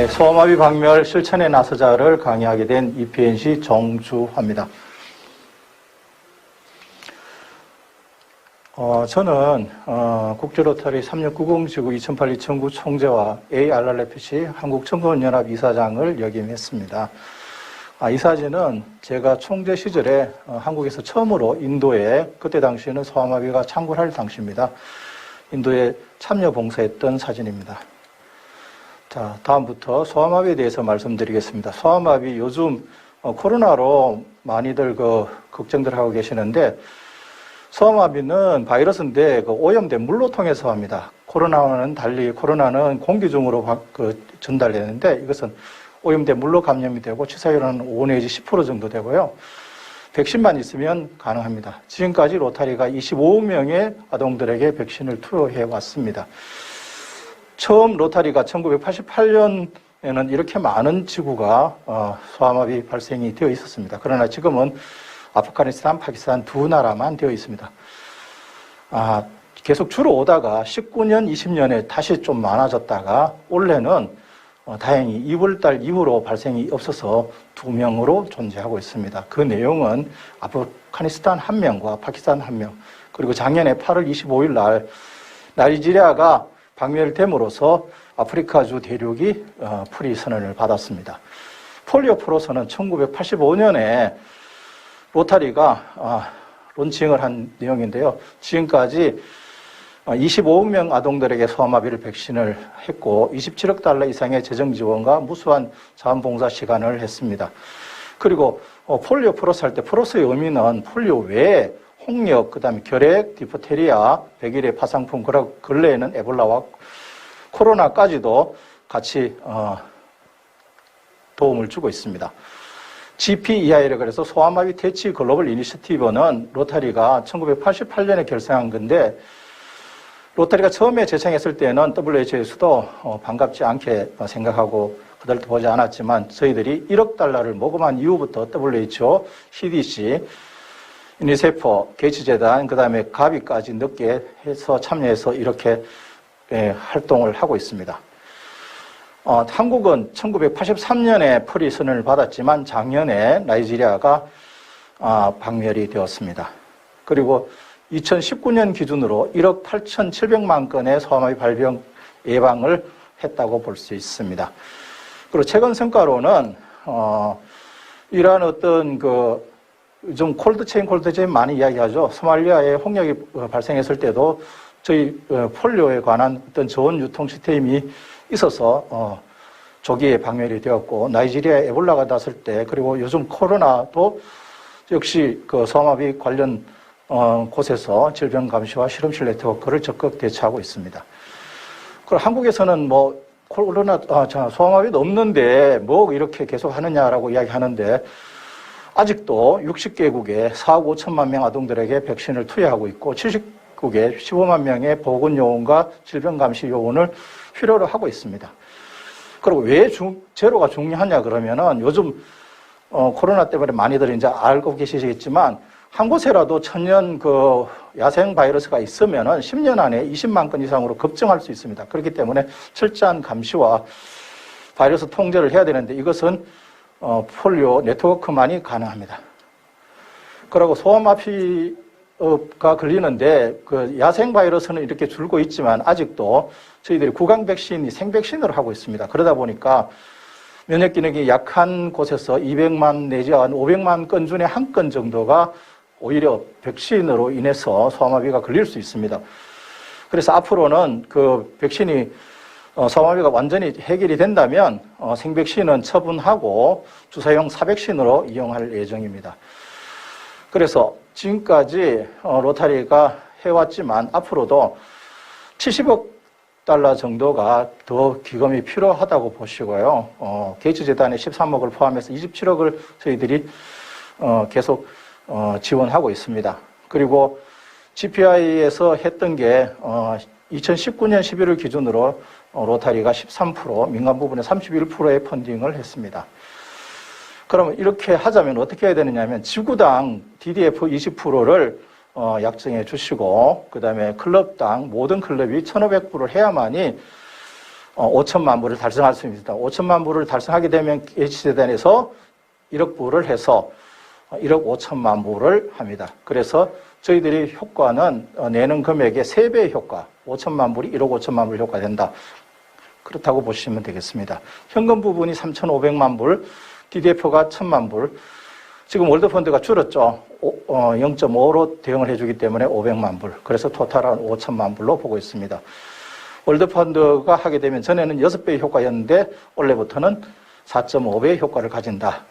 소아마비 박멸 실천에 나서자를 강의하게 된 EPNC 정주화입니다. 저는 국제로터리 3690지구 2008-2009 총재와 ARRFC 한국청소년연합 이사장을 역임했습니다. 이 사진은 제가 총재 시절에 한국에서 처음으로 인도에 그때 당시에는 소아마비가 창궐할 당시입니다. 인도에 참여 봉사했던 사진입니다. 자, 다음부터 소아마비에 대해서 말씀드리겠습니다. 소아마비 요즘 코로나로 많이들 걱정들 하고 계시는데 소아마비는 바이러스인데 오염된 물로 통해서 합니다. 코로나와는 달리 코로나는 공기 중으로 전달되는데 이것은 오염된 물로 감염이 되고 치사율은 5 내지 10% 정도 되고요. 백신만 있으면 가능합니다. 지금까지 로타리가 25억 명의 아동들에게 백신을 투여해 왔습니다. 처음 로타리가 1988년에는 이렇게 많은 지구가 소아마비 발생이 되어 있었습니다. 그러나 지금은 아프가니스탄, 파키스탄 두 나라만 되어 있습니다. 계속 줄어오다가 19년, 20년에 다시 좀 많아졌다가 올해는 다행히 2월달 이후로 발생이 없어서 2명으로 존재하고 있습니다. 그 내용은 아프가니스탄 1명과 파키스탄 1명, 그리고 작년에 8월 25일 날 나이지리아가 박멸됨으로써 아프리카주 대륙이 프리 선언을 받았습니다. 폴리오 프로서는 1985년에 로타리가 론칭을 한 내용인데요. 지금까지 25억 명 아동들에게 소아마비를 백신을 했고 27억 달러 이상의 재정 지원과 무수한 자원봉사 시간을 했습니다. 그리고 폴리오 프로스 할 때 프로스의 의미는 폴리오 외에 홍역, 그다음에 결핵, 디프테리아, 백일의 파상풍, 근래에는 에볼라와 코로나까지도 같이 도움을 주고 있습니다. GPEI라 그래서 소아마비 퇴치 글로벌 이니셔티브는 로타리가 1988년에 결성한 건데 로타리가 처음에 제창했을 때는 WHO에서도 반갑지 않게 생각하고 그들도 보지 않았지만 저희들이 1억 달러를 모금한 이후부터 WHO, CDC, 유니세프, 게이츠재단, 그 다음에 가비까지 늦게 해서 참여해서 이렇게 활동을 하고 있습니다. 한국은 1983년에 프리 선언을 받았지만 작년에 나이지리아가 박멸이 되었습니다. 그리고 2019년 기준으로 1억 8,700만 건의 소아마비 발병 예방을 했다고 볼 수 있습니다. 그리고 최근 성과로는 이러한 어떤 좀 콜드체인 많이 이야기하죠. 소말리아에 홍역이 발생했을 때도 저희 폴리오에 관한 어떤 좋은 유통 시스템이 있어서 조기에 박멸이 되었고 나이지리아에 에볼라가 났을 때 그리고 요즘 코로나도 역시 소아마비 관련 곳에서 질병 감시와 실험실 네트워크를 적극 대처하고 있습니다. 그리고 한국에서는 코로나 소아마비도 없는데 이렇게 계속 하느냐라고 이야기하는데 아직도 60개국에 4억 5천만 명 아동들에게 백신을 투여하고 있고 70국에 15만 명의 보건 요원과 질병 감시 요원을 필요로 하고 있습니다. 그리고 왜 제로가 중요하냐 그러면은 요즘 코로나 때문에 많이들 이제 알고 계시겠지만 한 곳에라도 천연 야생 바이러스가 있으면은 10년 안에 20만 건 이상으로 급증할 수 있습니다. 그렇기 때문에 철저한 감시와 바이러스 통제를 해야 되는데 이것은 폴리오 네트워크만이 가능합니다. 그리고 소아마비가 걸리는데 야생 바이러스는 이렇게 줄고 있지만 아직도 저희들이 구강 백신이 생백신으로 하고 있습니다. 그러다 보니까 면역 기능이 약한 곳에서 200만 내지 500만 건 중에 한 건 정도가 오히려 백신으로 인해서 소아마비가 걸릴 수 있습니다. 그래서 앞으로는 백신이 소아마비가 완전히 해결이 된다면 생백신은 처분하고 주사용 사백신으로 이용할 예정입니다. 그래서 지금까지 로타리가 해왔지만 앞으로도 70억 달러 정도가 더 기금이 필요하다고 보시고요. 게이츠 재단의 13억을 포함해서 27억을 저희들이 계속 지원하고 있습니다. 그리고 GPI에서 했던 게 2019년 11월 기준으로 로타리가 13%, 민간 부분에 31%의 펀딩을 했습니다. 그러면 이렇게 하자면 어떻게 해야 되느냐면 지구당 DDF 20%를 약정해 주시고 그다음에 클럽당 모든 클럽이 1,500불을 해야만이 5천만 부를 달성할 수 있습니다. 5천만 부를 달성하게 되면 H재단에서 1억 부를 해서 1억 5천만 부를 합니다. 그래서 저희들이 효과는 내는 금액의 3배의 효과, 5천만 불이 1억 5천만 불 효과 된다. 그렇다고 보시면 되겠습니다. 현금 부분이 3,500만 불, DDF가 1,000만 불. 지금 월드펀드가 줄었죠. 0.5로 대응을 해주기 때문에 500만 불. 그래서 토탈은 5천만 불로 보고 있습니다. 월드펀드가 하게 되면 전에는 6배의 효과였는데 올해부터는 4.5배의 효과를 가진다.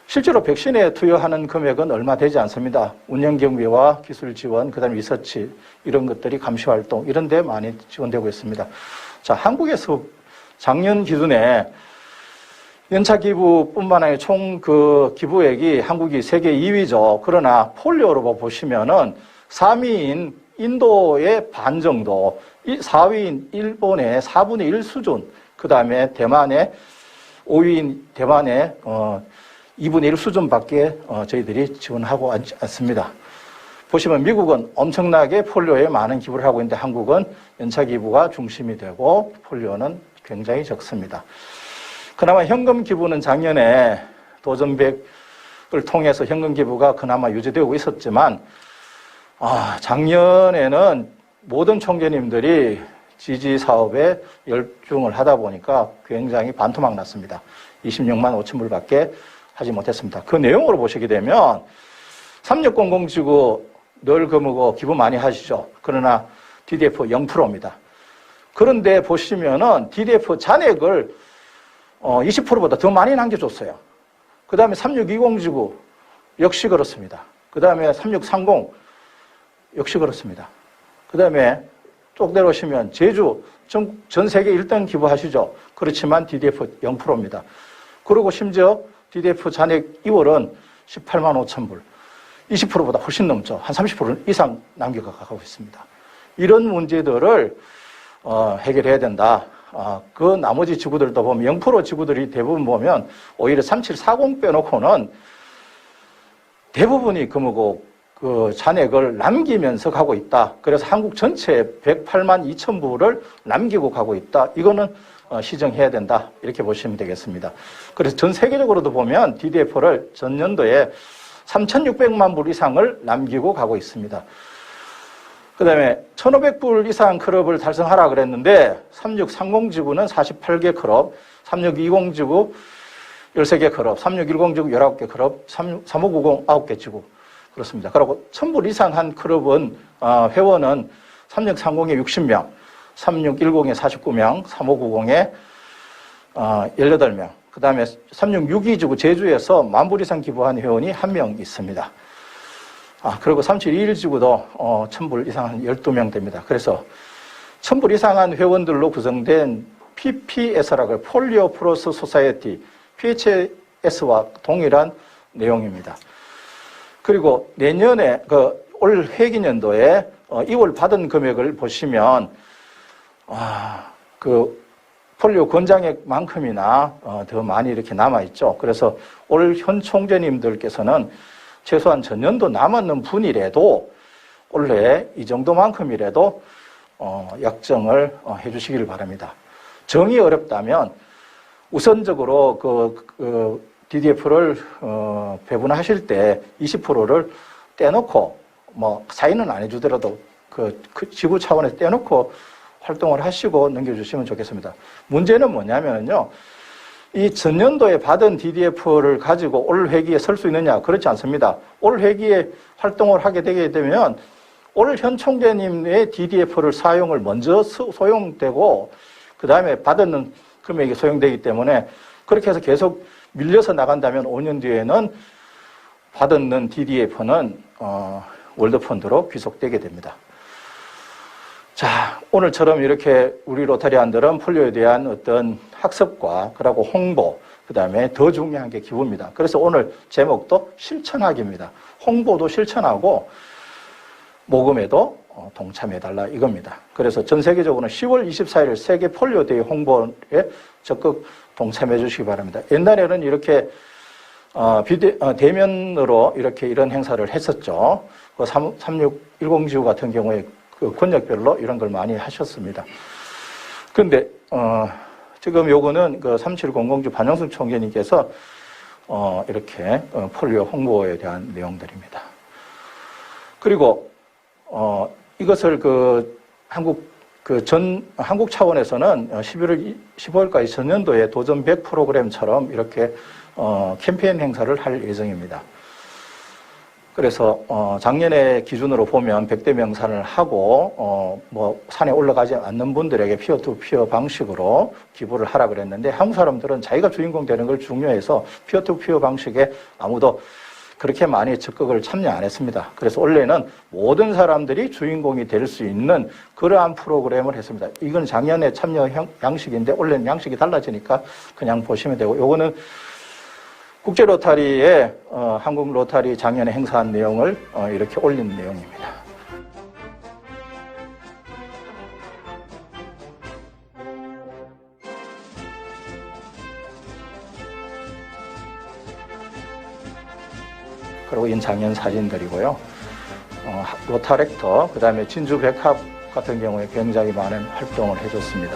실제로 백신에 투여하는 금액은 얼마 되지 않습니다. 운영 경비와 기술 지원, 그다음에 리서치 이런 것들이 감시 활동 이런 데 많이 지원되고 있습니다. 자, 한국에서 작년 기준에 연차 기부뿐만 아니라 총 그 기부액이 한국이 세계 2위죠. 그러나 폴리오로 보시면은 3위인 인도의 반 정도, 4위인 일본의 4분의 1 수준, 그 다음에 대만의 5위인 대만의 2분의 1 수준밖에 저희들이 지원하고 않습니다. 보시면 미국은 엄청나게 폴리오에 많은 기부를 하고 있는데 한국은 연차 기부가 중심이 되고 폴리오는 굉장히 적습니다. 그나마 현금 기부는 작년에 도전백을 통해서 현금 기부가 그나마 유지되고 있었지만 작년에는 모든 총재님들이 지지 사업에 열중을 하다 보니까 굉장히 반토막 났습니다. 26만 5천 불밖에 하지 못했습니다. 그 내용으로 보시게 되면 3600 지구 늘 금하고 기부 많이 하시죠. 그러나 DDF 0%입니다. 그런데 보시면은 DDF 잔액을 20%보다 더 많이 남겨줬어요. 그 다음에 3620 지구 역시 그렇습니다. 그 다음에 3630 역시 그렇습니다. 그 다음에 쭉 내려오시면 제주 전 세계 1등 기부하시죠. 그렇지만 DDF 0%입니다. 그리고 심지어 DDF 잔액 2월은 18만 5천 불. 20%보다 훨씬 넘죠. 한 30% 이상 남겨가고 있습니다. 이런 문제들을 해결해야 된다. 그 나머지 지구들도 보면 0% 지구들이 대부분 보면 오히려 3740 빼놓고는 대부분이 그 잔액을 남기면서 가고 있다. 그래서 한국 전체 108만 2천 부를 남기고 가고 있다. 이거는 시정해야 된다. 이렇게 보시면 되겠습니다. 그래서 전 세계적으로도 보면 DDF를 전년도에 3,600만 불 이상을 남기고 가고 있습니다. 그 다음에 1,500불 이상 클럽을 달성하라 그랬는데 3630 지구는 48개 클럽, 3620 지구 13개 클럽, 3610 지구 19개 클럽, 3590 9개 지구 그렇습니다. 그리고 1,000불 이상 한 클럽은 회원은 3630에 60명, 3610에 49명, 3590에 18명, 그 다음에 3662지구 제주에서 10,000불 이상 기부한 회원이 1명 있습니다. 그리고 3721지구도 1,000불 이상 한 12명 됩니다. 그래서 1,000불 이상한 회원들로 구성된 PPS라고 폴리오 프로스 소사이어티, PHS와 동일한 내용입니다. 그리고 내년에 올 회기년도에 2월 받은 금액을 보시면 폴리오 권장액만큼이나 더 많이 이렇게 남아있죠. 그래서 올 현 총재님들께서는 최소한 전년도 남았는 분이라도 올해 이 정도만큼이라도 약정을 해주시기를 바랍니다. 정이 어렵다면 우선적으로 DDF를 배분하실 때 20%를 떼놓고 사인은 안 해주더라도 그 지구 차원에서 떼놓고 활동을 하시고 넘겨주시면 좋겠습니다. 문제는 뭐냐면요. 이 전년도에 받은 DDF를 가지고 올 회기에 설 수 있느냐? 그렇지 않습니다. 올 회기에 활동을 하게 되게 되면 올 현 총재님의 DDF를 사용을 먼저 소용되고 그 다음에 받은 금액이 소용되기 때문에 그렇게 해서 계속 밀려서 나간다면 5년 뒤에는 받은 DDF는 월드펀드로 귀속되게 됩니다. 자, 오늘처럼 이렇게 우리 로타리안들은 폴리오에 대한 어떤 학습과 그리고 홍보, 그 다음에 더 중요한 게 기부입니다. 그래서 오늘 제목도 실천하기입니다. 홍보도 실천하고 모금에도 동참해달라 이겁니다. 그래서 전 세계적으로는 10월 24일 세계 폴리오 데이 홍보에 적극 동참해 주시기 바랍니다. 옛날에는 이렇게 대면으로 이렇게 이런 행사를 했었죠. 3610 지구 같은 경우에 그 권역별로 이런 걸 많이 하셨습니다. 그런데 지금 요거는 그 3700주 반영숙 총재님께서 이렇게 폴리오 홍보에 대한 내용들입니다. 그리고 이것을 한국 차원에서는 15일까지 전년도에 도전 100 프로그램처럼 이렇게 캠페인 행사를 할 예정입니다. 그래서 작년에 기준으로 보면 100대 명산을 하고 산에 올라가지 않는 분들에게 피어 투 피어 방식으로 기부를 하라 그랬는데 한국 사람들은 자기가 주인공 되는 걸 중요해서 피어 투 피어 방식에 아무도 그렇게 많이 적극을 참여 안 했습니다. 그래서 원래는 모든 사람들이 주인공이 될 수 있는 그러한 프로그램을 했습니다. 이건 작년에 참여 양식인데 원래는 양식이 달라지니까 그냥 보시면 되고, 요거는 국제 로타리에 한국 로타리 작년에 행사한 내용을 이렇게 올린 내용입니다. 그리고 이건 작년 사진들이고요. 로타렉터, 그 다음에 진주 백합 같은 경우에 굉장히 많은 활동을 해줬습니다.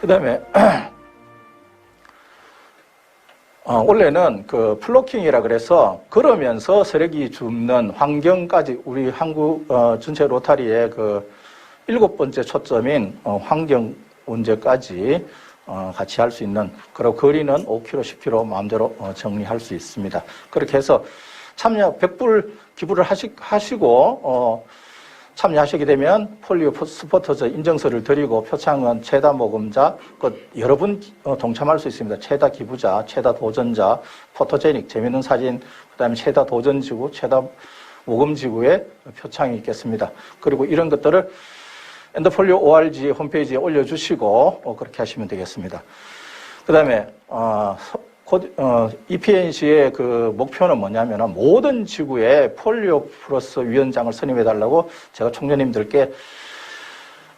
그 다음에 원래는 그 플로킹이라 그래서 걸으면서 쓰레기 줍는 환경까지 우리 한국 전체 로타리의 그 7번째 초점인 환경 문제까지 같이 할 수 있는, 그리고 거리는 5km, 10km 마음대로 정리할 수 있습니다. 그렇게 해서 참여 100불 기부를 하시고 참여하시게 되면 폴리오 스포터즈 인증서를 드리고 표창은 최다 모금자, 여러 분 동참할 수 있습니다. 최다 기부자, 최다 도전자, 포토제닉, 재미있는 사진, 그 다음에 최다 도전지구, 최다 모금지구에 표창이 있겠습니다. 그리고 이런 것들을 엔더폴리오 ORG 홈페이지에 올려주시고 그렇게 하시면 되겠습니다. 그 다음에 EPNC의 그 목표는 뭐냐면은 모든 지구에 폴리오 플러스 위원장을 선임해달라고 제가 총재님들께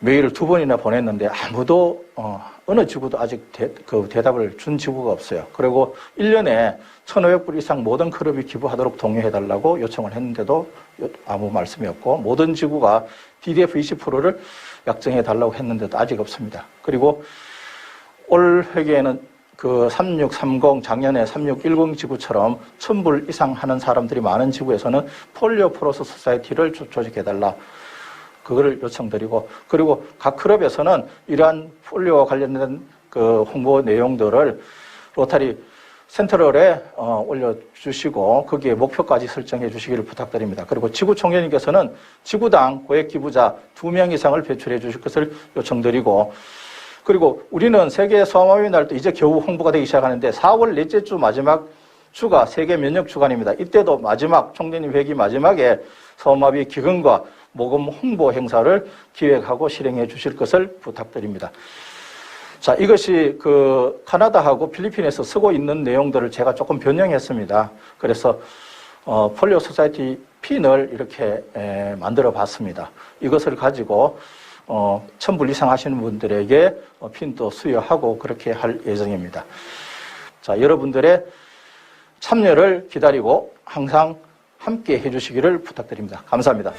메일을 2번이나 보냈는데 아무도 어느 지구도 아직 대답을 준 지구가 없어요. 그리고 1년에 1,500불 이상 모든 클럽이 기부하도록 독려해달라고 요청을 했는데도 아무 말씀이 없고, 모든 지구가 DDF 20%를 약정해달라고 했는데도 아직 없습니다. 그리고 올 회계에는 그 3630, 작년에 3610 지구처럼 1,000불 이상 하는 사람들이 많은 지구에서는 폴리오 플러스 소사이티를 조직해달라, 그거를 요청드리고, 그리고 각 클럽에서는 이러한 폴리오와 관련된 그 홍보 내용들을 로타리 센트럴에 올려주시고 거기에 목표까지 설정해 주시기를 부탁드립니다. 그리고 지구 총재님께서는 지구당 고액 기부자 2명 이상을 배출해 주실 것을 요청드리고, 그리고 우리는 세계 소아마비 날도 이제 겨우 홍보가 되기 시작하는데 4월 넷째 주 마지막 주가 세계 면역 주간입니다. 이때도 마지막 총재님 회기 마지막에 소아마비 기금과 모금 홍보 행사를 기획하고 실행해 주실 것을 부탁드립니다. 자, 이것이 그 카나다하고 필리핀에서 쓰고 있는 내용들을 제가 조금 변형했습니다. 그래서 폴리오 소사이티 핀을 이렇게 만들어 봤습니다. 이것을 가지고 1,000불 이상 하시는 분들에게 핀도 수여하고 그렇게 할 예정입니다. 자, 여러분들의 참여를 기다리고 항상 함께 해주시기를 부탁드립니다. 감사합니다.